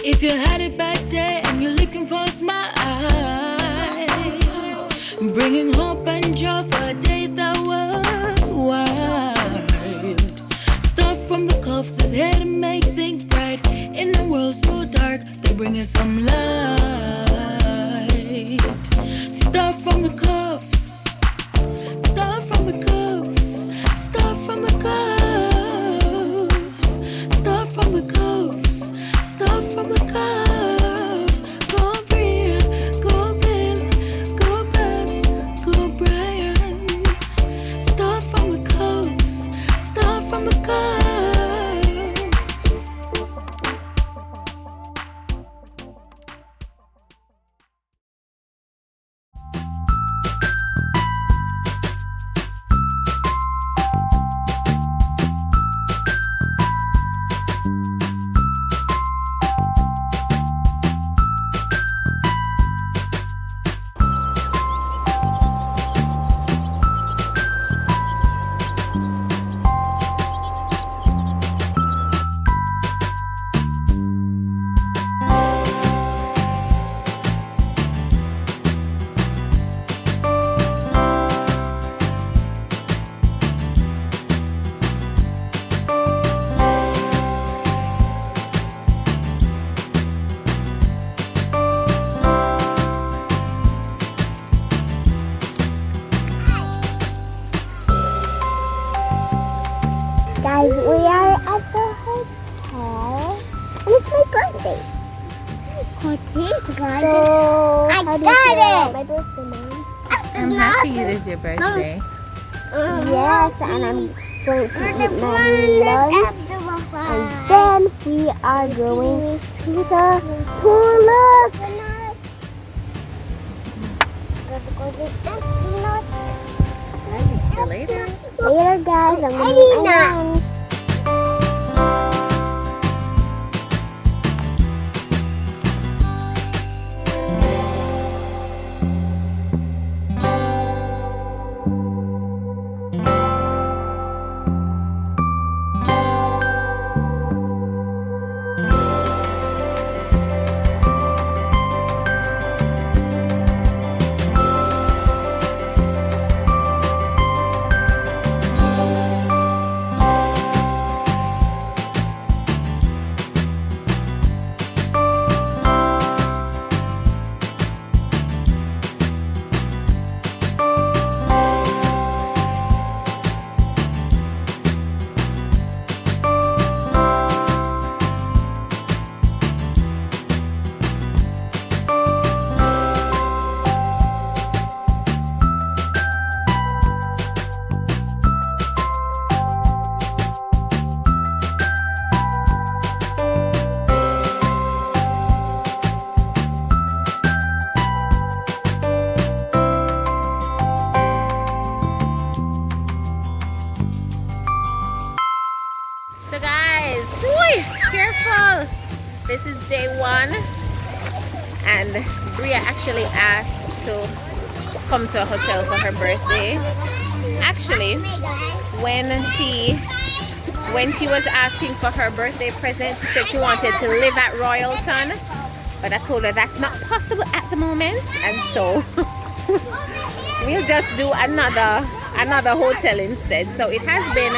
If you had a bad day and you're looking for a smile, bringing hope and joy for a day that was wild. Stuff from the cuffs is here to make things bright. In a world so dark, they bring us some light. Stuff from the cuffs, stuff from the cuffs, stuff from the cuffs, stuff from the cuffs, stuff from the cuffs. Go Bria, go Bill, go Bess, go Brian. Stuff from the cuffs, stuff from the cuffs. Guys, we are at the hotel, and it's my birthday. So, I got it! My birthday, Mom. I'm happy it is your birthday. Yes, and I'm going to eat my lunch. And then we are going to the pool. Look! See you later. Later, guys. I'm going to eat my lunch. So guys, careful! This is day one, and Bria actually asked to come to a hotel for her birthday. Actually, when she was asking for her birthday present, she said she wanted to live at Royalton, but I told her that's not possible at the moment, and so we'll just do another hotel instead. So it has been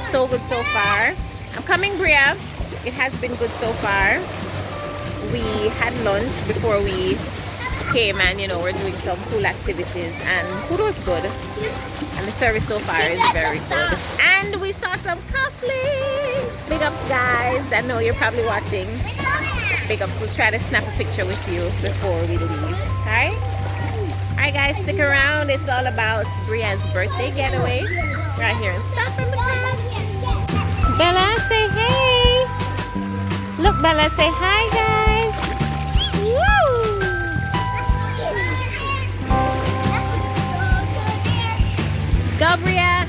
so good so far. I'm coming, Bria. It has been good so far. We had lunch before we came, and we're doing some pool activities, and food was good, and the service so far is very good. And we saw some cufflinks. Big ups, guys. I know you're probably watching. Big ups. We'll try to snap a picture with you before we leave. Alright guys, stick around. It's all about Bria's birthday getaway right here in Stop in the Car. Bella, say hey. Look, Bella, say hi, guys. Woo! Go, Bria.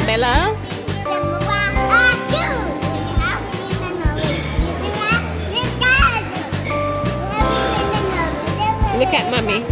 Bella? Look at mommy.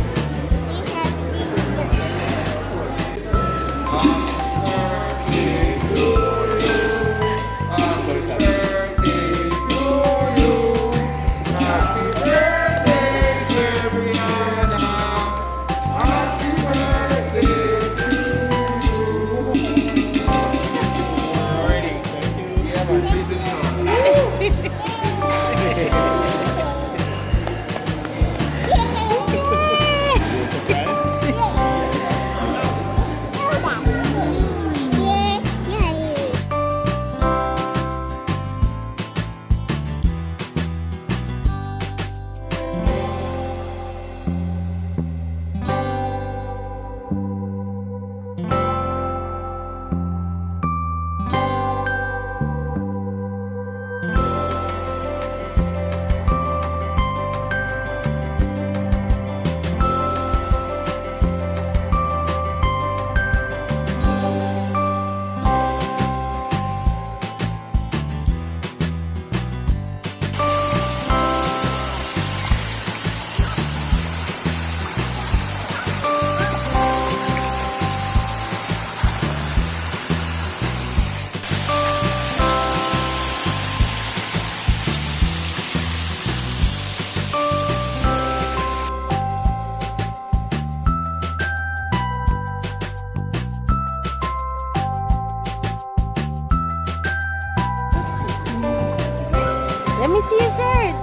Let me see your shirt.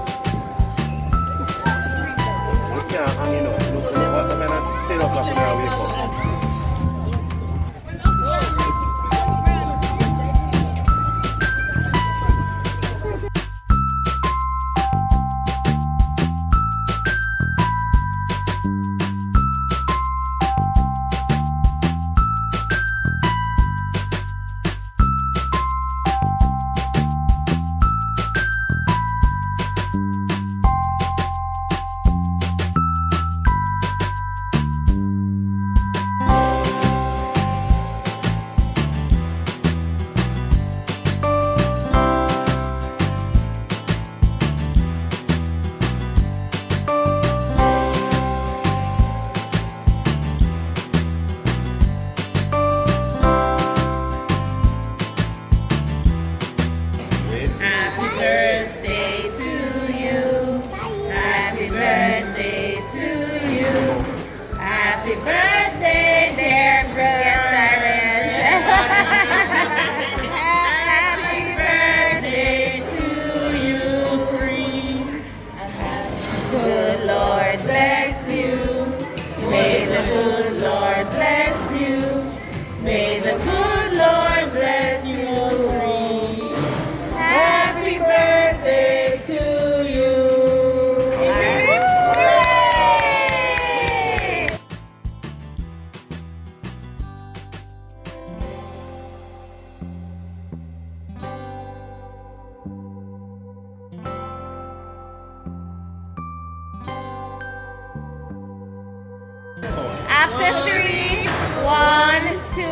After 3, 1, 2,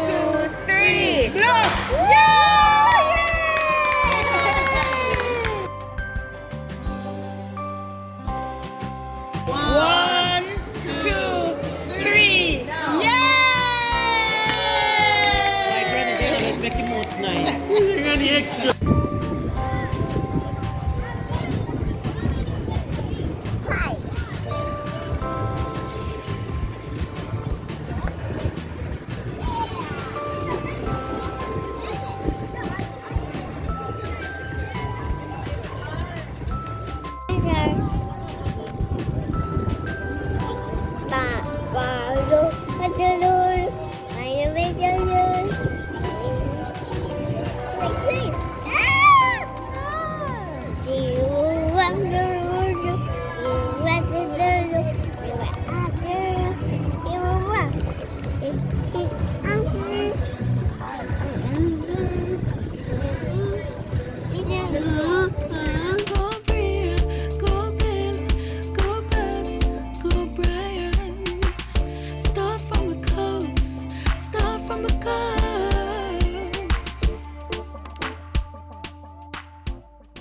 3. Blow! One, two, three. Yay! My brother, they always make the most nice. Bring on the extra.